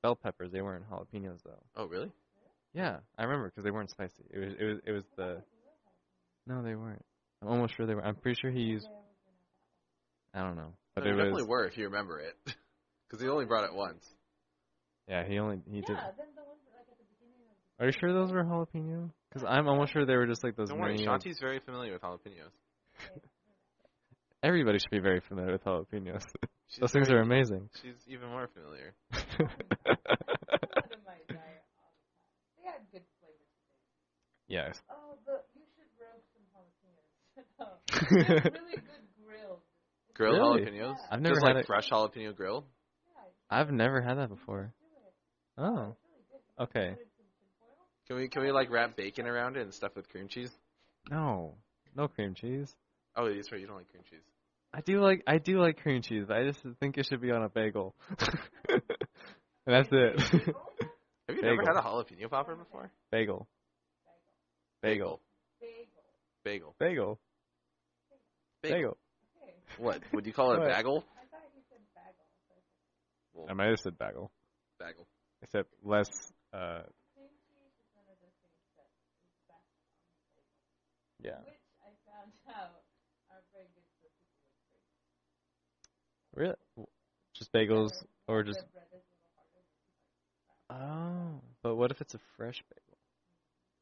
bell peppers. They weren't jalapenos though. Oh, really? Yeah, I remember because they weren't spicy. It was the. No, they weren't. I'm almost sure they were. I'm pretty sure he used. I don't know, but they definitely were if you remember it, because he only brought it once. Yeah, he did. Then the ones like at the beginning of. Are you sure those were jalapeno? Because I'm almost sure they were just like those. Don't worry, Shanti's very familiar with jalapenos. Everybody should be very familiar with jalapenos. Those things are amazing. She's even more familiar. They had good flavor to them. Yes. Oh, but you should roast some jalapenos. They're really good grilled. Grilled Really? jalapenos? I've never Just had like it. fresh jalapeno grilled? I've never had that before. Oh. Okay. Can we like wrap bacon around it and stuff with cream cheese? No. No cream cheese. Oh, that's right. You don't like cream cheese. I do like cream cheese. I just think it should be on a bagel. And that's it. Have you Bagel. never had a jalapeno popper before? Bagel. Bagel. Bagel. Bagel. Bagel. What? Would you call it a What? bagel? I might have said bagel. Bagel. Except less, yeah. Which I found out are very good for people with Really? Just bagels or just... the bread is a little harder. Oh. But what if it's a fresh bagel?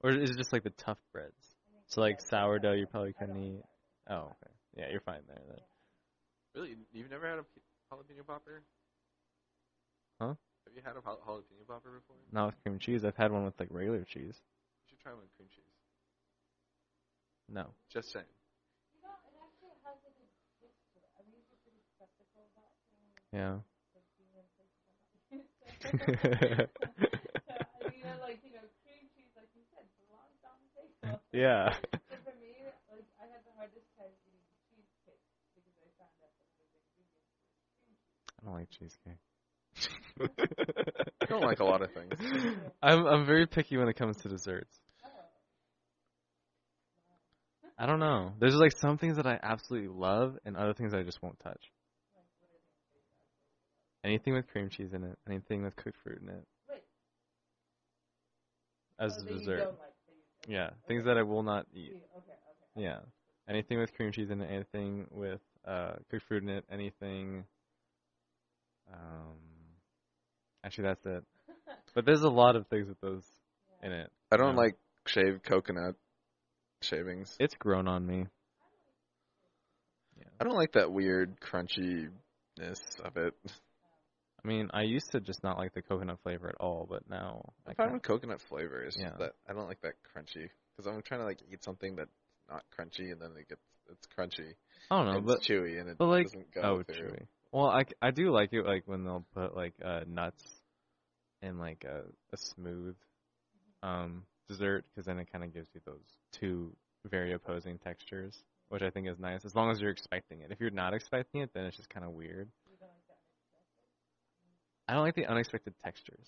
Or is it just like the tough breads? So like sourdough you probably couldn't eat. Oh, okay. Yeah, you're fine there then. Really? You've never had a jalapeno popper? Huh? Have you had a jalapeno popper before? Not with cream cheese. I've had one with like regular cheese. You should try one with cream cheese. No. Just saying. You know, it actually has a good taste to it. I'm usually pretty skeptical about things. Yeah. Like being in places I'm not used to. So, you know, like, you know, cream cheese, like you said, belongs on the table. Yeah. So for me, like, I had the hardest time eating cheesecake because I found out that one of the ingredients was cream cheese. I don't like cheesecake. I don't like a lot of things. I'm very picky when it comes to desserts. I don't know. There's like some things that I absolutely love and other things I just won't touch. Anything with cream cheese in it. Anything with cooked fruit in it. As a dessert. Yeah. Things that I will not eat. Yeah. Anything with cream cheese in it. Anything with cooked fruit in it. Anything. Actually, that's it. But there's a lot of things with those in it. I don't like shaved coconut shavings. It's grown on me. Yeah. I don't like that weird crunchiness of it. I mean, I used to just not like the coconut flavor at all, but now I'm fine with coconut flavor. It's Yeah. just that I don't like that crunchy because I'm trying to like eat something that's not crunchy and then it's crunchy. I don't know, and but it's chewy and it like doesn't go through. chewy. Well, I do like it like when they'll put like nuts in like a smooth dessert because then it kind of gives you those two very opposing textures, which I think is nice as long as you're expecting it. If you're not expecting it, then it's just kind of weird. I don't like the unexpected textures.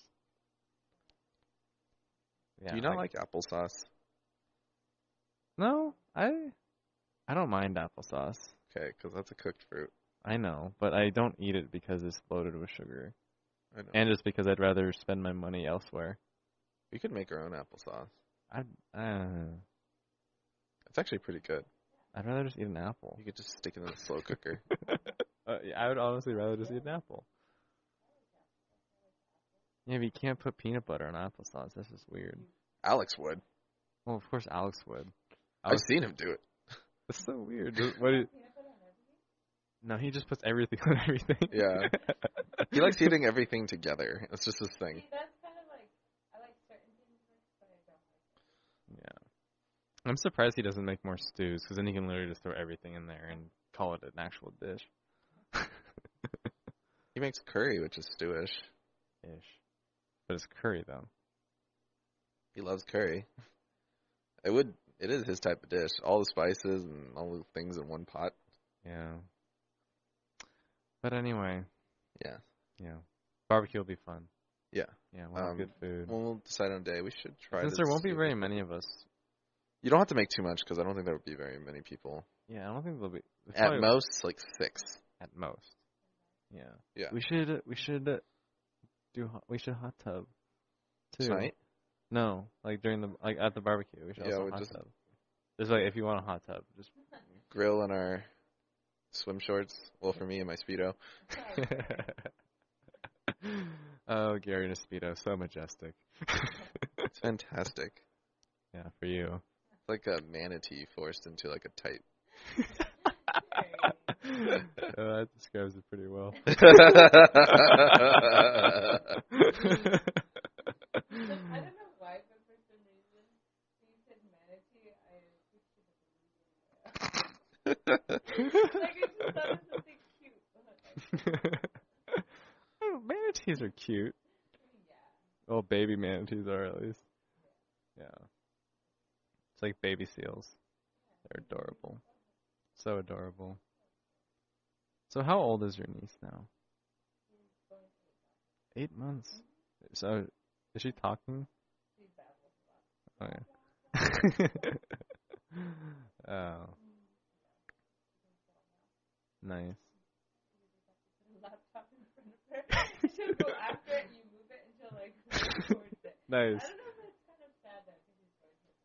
Yeah, Do you not like applesauce? No, I don't mind applesauce. Okay, because that's a cooked fruit. I know, but I don't eat it because it's loaded with sugar. I know. And just because I'd rather spend my money elsewhere. We could make our own applesauce. I'd It's actually pretty good. rather just eat an apple. You could just stick it in the slow cooker. Yeah, I would honestly rather just eat an apple. Yeah, but you can't put peanut butter on applesauce. That's just weird. Alex would. Well, of course Alex would. I've seen him do it. It's so weird. No, he just puts everything on everything. Yeah. He likes eating everything together. It's just his thing. See, that's kind of like, I like certain things, but I don't like Yeah. I'm surprised he doesn't make more stews, because then he can literally just throw everything in there and call it an actual dish. He makes curry, which is stewish. Ish. But it's curry, though. He loves curry. It is his type of dish. All the spices and all the things in one pot. Yeah. But anyway. Yeah. Yeah. Barbecue will be fun. Yeah. Yeah, we'll have good food. When we'll decide on a day, we should try Since to there won't be see very if- many of us. You don't have to make too much, because I don't think there would be very many people. Yeah, I don't think there'll be. At most, like 6. At most. Yeah. Yeah. We should hot tub too. Tonight? No, like during the at the barbecue. We should Yeah, also we hot just- tub. Just like if you want a hot tub, just Grill in our swim shorts. Well, for me and my Speedo. Oh, Gary in a Speedo, so majestic. It's fantastic. Yeah, for you. It's like a manatee forced into like a tight. That describes it pretty well. I don't know why, but for some reason, when you said manatee, I pictured a balloon. Like, I just thought of something Manatees are cute. Well, baby manatees are at least. Yeah. It's like baby seals. They're adorable. So adorable. So how old is your niece now? 8 months. So, is she talking? Oh, yeah. Oh. Nice. She'll go after it and you move it until like towards it. Nice. I don't know if that's kind of sad though because he's going towards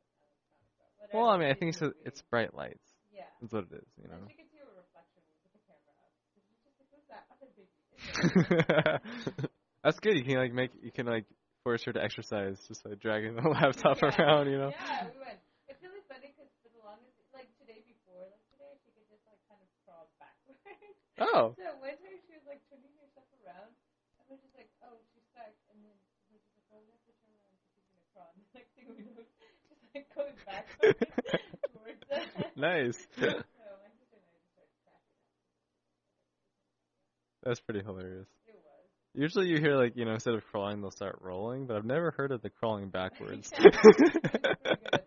it. Well, I mean, I think it's bright lights. Yeah. That's what it is, you know. And she can see a reflection with the camera up. She's just like, who's that other baby? That's good. You can force her to exercise just by dragging the laptop around, you know. Yeah, we went. It's really funny because for the longest, like today, she could just like kind of crawl backwards. Oh. So one time she was like turning herself around, and we're just like, oh, she's stuck, and then we're just like, oh, we have to turn around because she's gonna crawl. And the next thing we know, just like going backwards towards us. Nice. So my sister and I just started cracking up. That's pretty hilarious. It was. Usually you hear instead of crawling they'll start rolling, but I've never heard of the crawling backwards. She was pretty good at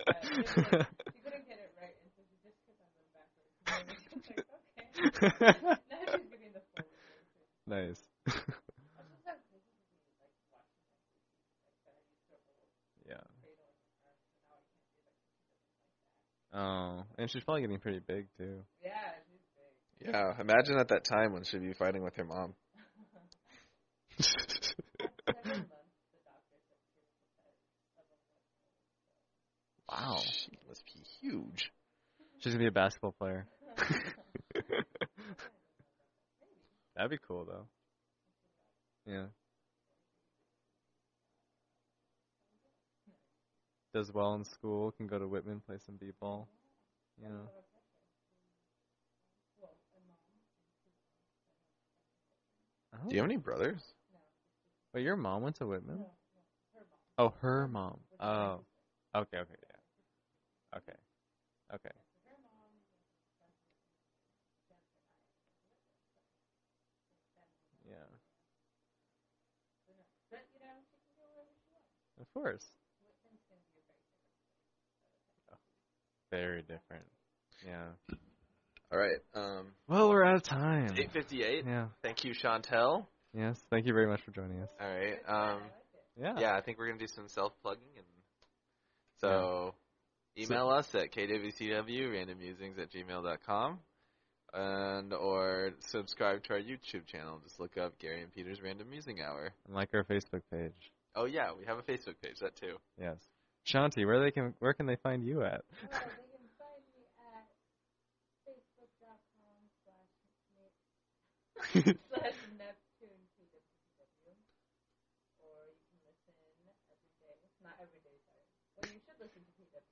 that. She couldn't get it right, and so she just kept on going backwards. And I was just like, okay. Now she's getting the forward motion. Nice. Yeah. Oh, and she's probably getting pretty big too. Yeah, she's big. Yeah, imagine at that time when she'd be fighting with her mom. Wow. She must be huge. She's gonna be a basketball player. That'd be cool though. Yeah. Does well in school, can go to Whitman, play some b-ball. You know. Do you have any brothers? Wait, your mom went to Whitman? Oh, her mom. Oh. Okay, yeah. Okay. Yeah. Of course. Oh, very different. Yeah. All right. Well, we're out of time. 8:58. Yeah. Thank you, Chantel. Yes. Thank you very much for joining us. All right. Yeah. I think we're gonna do some self-plugging, and so email us at kwcw@randommusings@gmail.com, and or subscribe to our YouTube channel. Just look up Gary and Peter's Random Musing Hour. And like our Facebook page. Oh yeah, we have a Facebook page. That too. Yes. Shanti, where can they find you at? They can find me at facebook.com/Neptune or you can listen every day. Not every day, sorry. Well, you should listen to PW.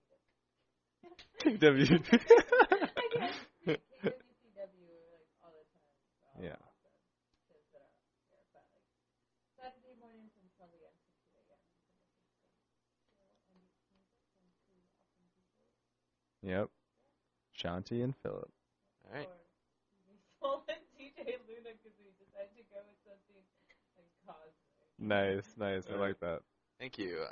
I guess KWCW like all the time. So Yeah. awesome. Kids that are out there, but like Saturday mornings and probably until 2 a.m. Yep. Shanti and Philip. All right. Or DJ Luna because we decided to go with something like cosmic. Nice. I like that. Thank you.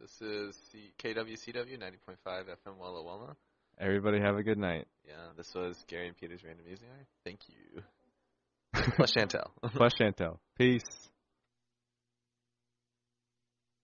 This is KWCW 90.5 FM Walla Walla. Everybody have a good night. Yeah, this was Gary and Peter's Random Musing Hour. Thank you. Plus Chantel. Plus Chantel. Peace.